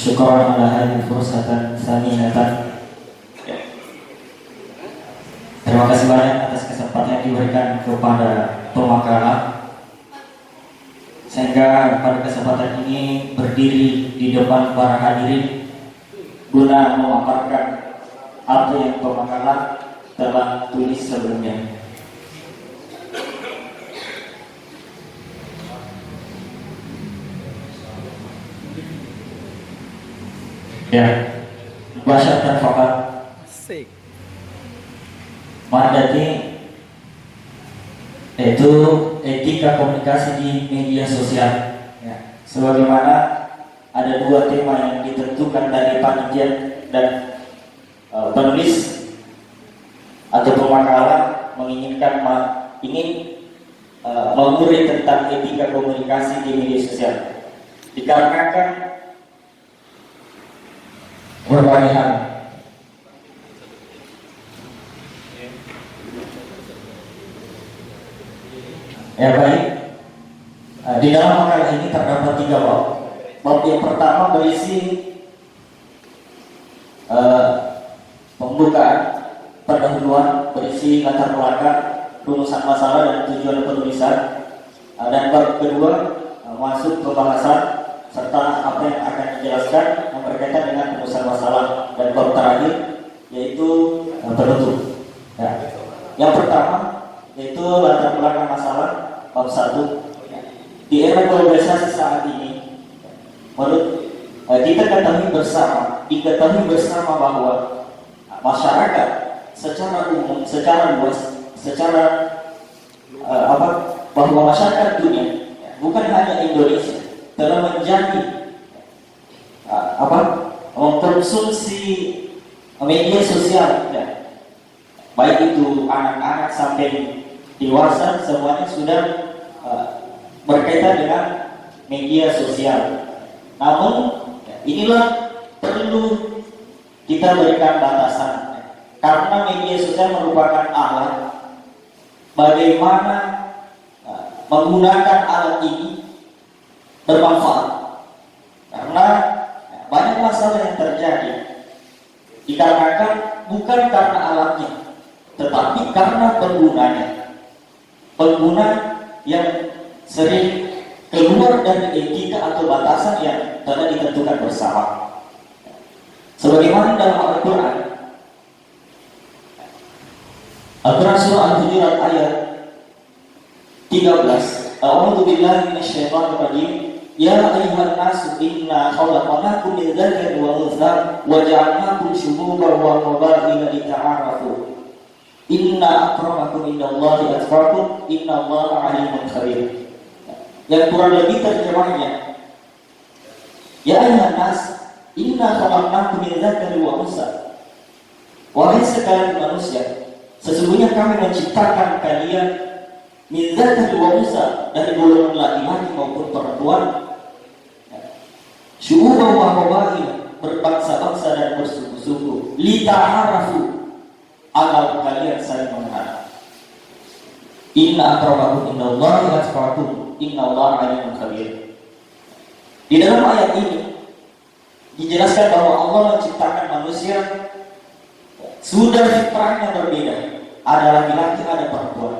Syukran ala hadhihi fursatan saminatan. Terima kasih banyak atas kesempatan yang diberikan kepada pemakaran, sehingga pada kesempatan ini berdiri di depan para hadirin guna memaparkan apa yang pemakaran telah tulis sebelumnya. Ya, masyarakat fakat mandati yaitu etika komunikasi di media sosial. Ya, sebagaimana ada dua tema yang ditentukan dari panitia dan penulis atau pemakaran menginginkan ingin mengurai tentang etika komunikasi di media sosial, dikarenakan berbagai hal. Ya baik, di dalam makalah ini terdapat 3 bab. Bab yang pertama berisi pembukaan, pendahuluan, berisi latar belakang, rumusan masalah dan tujuan penulisan. Dan bab kedua masuk pembahasan serta apa yang akan dijelaskan yang berkaitan dengan rumusan masalah. Dan bab terakhir yaitu penutup. Ya. Yang pertama yaitu latar belakang masalah, bab 1. Di era globalisasi saat ini, menurut kita diketahui bersama bahwa masyarakat secara umum, secara luas, bahwa masyarakat dunia, bukan hanya Indonesia, telah menjadi mengkonsumsi media sosial, ya. Baik itu anak-anak sampai dewasa, semuanya sudah berkaitan dengan media sosial. Namun inilah perlu kita berikan batasan, karena media sosial merupakan alat bagaimana menggunakan alat ini bermanfaat. Karena banyak masalah yang terjadi dikarenakan bukan karena alatnya, tetapi karena pengguna yang sering keluar dari etika atau batasan yang telah ditentukan bersama. Sebagaimana dalam Al-Quran surah Al-Hujurat ayat 13, A'udzu billahi minasyaitonir rajim. Ya ayyuhan nasu inna khalaqnakum min dzakarin wa untha wa ja'alnakum syu'uban wa qabaila lita'arafu. Inna akramakum indallahi atqakum innallaha 'alimun khabir. Yang kurang lebih terjemahnya, ya ayyuhan nas inna khalaqnakum min dzakarin wa untha. Wahai sekalian manusia, sesungguhnya kami menciptakan kalian min dzakarin wa untha, dari golongan laki-laki maupun perempuan, syu'uban wa qabaila, berbangsa-bangsa dan bersuku-suku, lita'arafu, agar kalian saling mengenal. Inna akramakum indallahi atqakum innallaha 'alimun khabir. Di dalam ayat ini dijelaskan bahwa Allah menciptakan manusia sudah fitrahnya berbeda. Ada laki-laki, ada perempuan.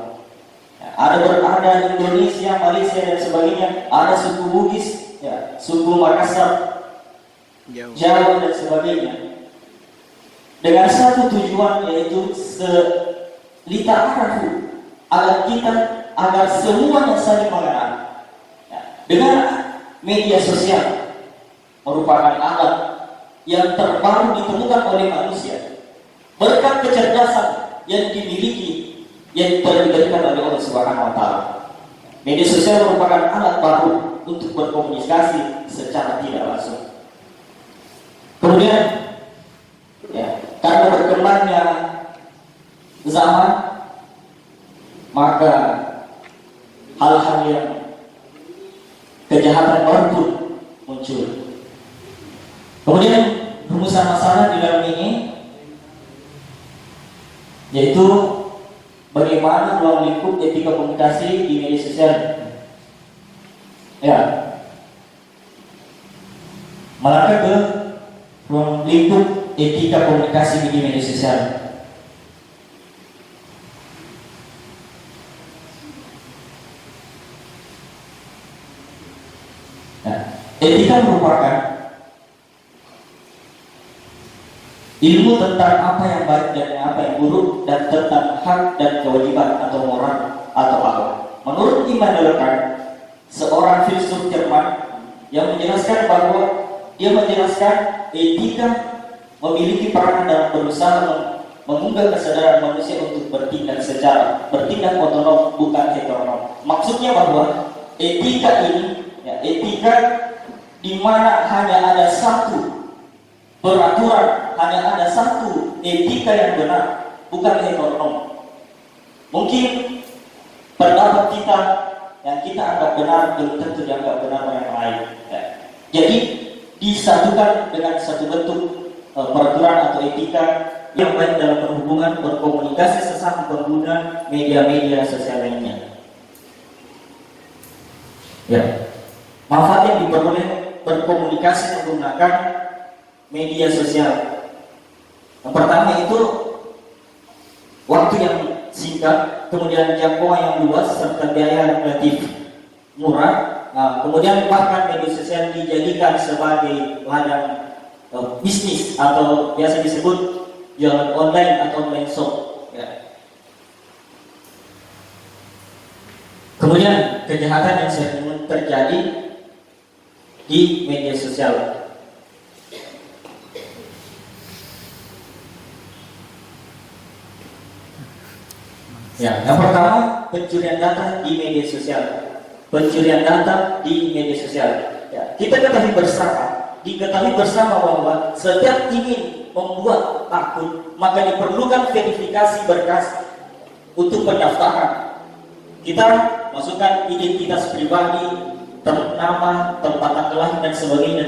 Ada Indonesia, Malaysia dan sebagainya. Ada suku Bugis, ya, suku Makassar, Jawa dan sebagainya. Dengan satu tujuan, yaitu lita'arafu, agar semuanya saling mengenal. Ya, dengan media sosial merupakan alat yang terbaru ditemukan oleh manusia berkat kecerdasan yang dimiliki, yang telah diberikan oleh Allah Subhanahu wa Ta'ala. Media sosial merupakan alat baru untuk berkomunikasi secara tidak langsung. Kemudian, ya, karena berkembangnya zaman, maka hal-hal yang kejahatan baru pun muncul. Kemudian rumusan masalah di dalam ini yaitu bagaimana ruang lingkup etika komunikasi di media sosial. Ya, melangkah ke ruang lingkup etika komunikasi di media sosial. Nah, etika merupakan ilmu tentang apa yang baik dan apa yang buruk, dan tentang hak dan kewajiban atau moral atau akhlak. Menurut Immanuel Kant, seorang filsuf Jerman yang menjelaskan bahwa etika memiliki peran dalam berusaha mengunggah kesadaran manusia untuk bertindak otonom, bukan heteronom. Maksudnya bahwa etika ini, etika di mana hanya ada satu peraturan, hanya ada satu etika yang benar, bukan heteronom. Mungkin pendapat kita yang kita anggap benar belum tentu dianggap benar oleh yang lain. Jadi disatukan dengan satu bentuk peraturan atau etika yang baik dalam perhubungan berkomunikasi sesama pengguna media-media sosial lainnya. Ya, manfaat yang diperoleh berkomunikasi menggunakan media sosial. Yang pertama itu waktu yang singkat, kemudian jangkauan yang luas, serta biaya relatif murah. Kemudian bahkan media sosial dijadikan sebagai ladang bisnis atau biasa disebut jualan online atau online shop. Ya. Kemudian kejahatan yang sering terjadi di media sosial. Ya, yang pertama pencurian data di media sosial. Pencurian data di media sosial. Ya, kita diketahui bersama bahwa setiap ingin membuat akun maka diperlukan verifikasi berkas untuk pendaftaran. Kita masukkan identitas pribadi, nama, tempat tanggal lahir dan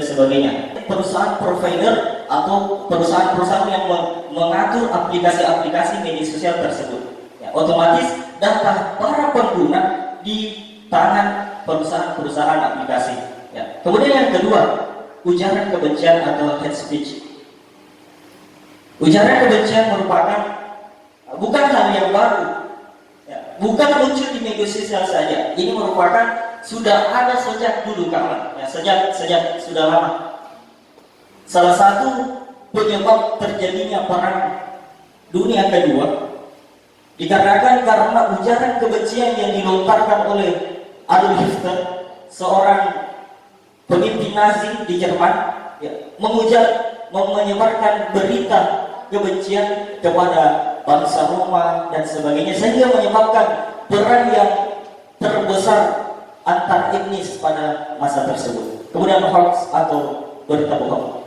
sebagainya. Perusahaan provider atau perusahaan-perusahaan yang mengatur aplikasi-aplikasi media sosial tersebut, ya, otomatis data para pengguna di tangan perusahaan-perusahaan aplikasi. Ya. Kemudian yang kedua, ujaran kebencian atau hate speech. Ujaran kebencian merupakan bukan hal yang baru, ya, bukan muncul di media sosial saja. Ini merupakan sudah ada sejak dulu kawan, ya, sejak sudah lama. Salah satu penyebab terjadinya perang dunia kedua dikarenakan karena ujaran kebencian yang dilontarkan oleh Adolf Hitler, seorang pemimpin Nazi di Jerman, ya, menyebarkan berita kebencian kepada bangsa Roma dan sebagainya, sehingga menyebabkan perang yang terbesar antar etnis pada masa tersebut. Kemudian hoax atau berita bohong.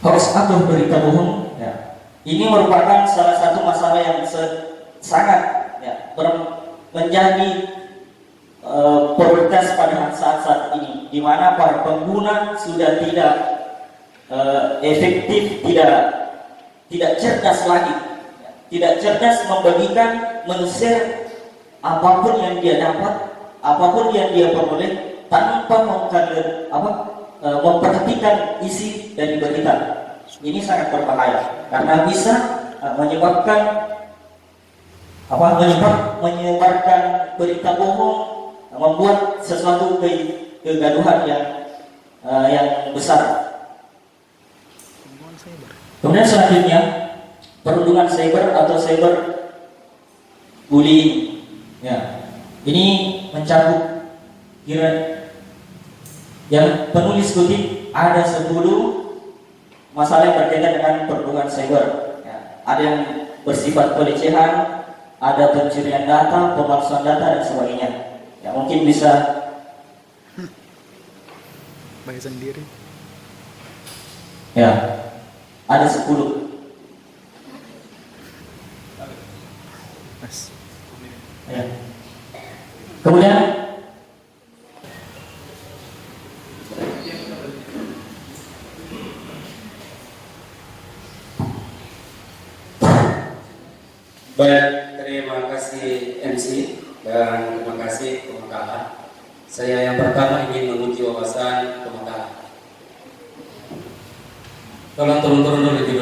Hoax atau berita bohong, ya, ini merupakan salah satu masalah yang sangat, ya, menjadi prioritas pada saat-saat ini, di mana para pengguna sudah tidak efektif, tidak cerdas lagi, ya, tidak cerdas membagikan, men-share apapun yang dia dapat, apapun yang dia peroleh tanpa memperhatikan isi dari berita. Ini sangat berbahaya karena bisa menyebarkan menyebarkan berita bohong, membuat sesuatu kegaduhan yang besar. Kemudian selanjutnya perundungan cyber atau cyber bullying. Ya, ini mencakup yang penulis kutip ada 10 masalah yang berkaitan dengan perundungan cyber. Ya, ada yang bersifat pelecehan, ada pencurian data, pemalsuan data dan sebagainya. Ya, mungkin bisa baca sendiri. Ya, ada 10. Ya. Kemudian baik, terima kasih MC. dan terima kasih pemakalan. Saya yang pertama ingin menguji wawasan pemakalan. Tolong turun-turun dulu di